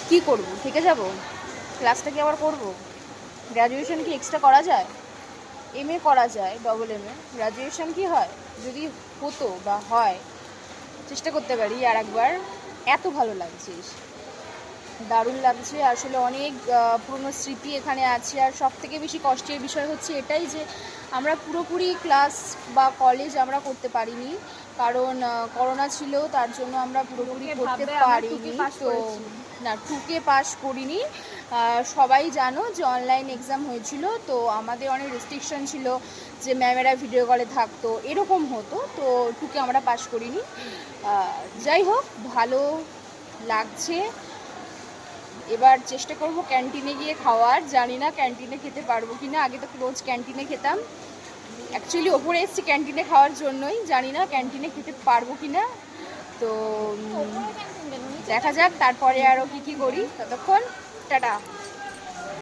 কি করব, থেকে যাব, ক্লাসটা কি আবার করব? গ্র্যাজুয়েশন কি এক্সট্রা করা যায়? এমএ করা যায়, ডবল এমএ। গ্র্যাজুয়েশন কি হয়? যদি হতো বা হয়, চেষ্টা করতে পারি আর একবার। এত ভালো লাগছে, দারুণ লাগছে আসলে। অনেক পুরনো স্মৃতি এখানে আছে। আর সব থেকে বেশি কষ্টের বিষয় হচ্ছে এটাই যে আমরা পুরোপুরি ক্লাস বা কলেজ আমরা করতে পারিনি, কারণ করোনা ছিল, তার জন্য আমরা পুরোপুরি করতে পারিনি। তো না, টুকে পাস করিনি। সবাই জানো যে অনলাইন এক্সাম হয়েছিল, তো আমাদের অনেক রেস্ট্রিকশন ছিল যে ম্যামেরা ভিডিও কলে থাকতো, এরকম হতো। তো টুকে আমরা পাস করিনি। যাই হোক, ভালো লাগছে। এবার চেষ্টা করব ক্যান্টিনে গিয়ে খাওয়ার। জানি না ক্যান্টিনে খেতে পারবো কি না। আগে তো রোজ ক্যান্টিনে খেতাম, অ্যাকচুয়ালি ওপরে এসেছি ক্যান্টিনে খাওয়ার জন্যই। জানি না ক্যান্টিনে খেতে পারবো কি না। তো দেখা যাক তারপরে আরও কী করি। ততক্ষণ টাটা।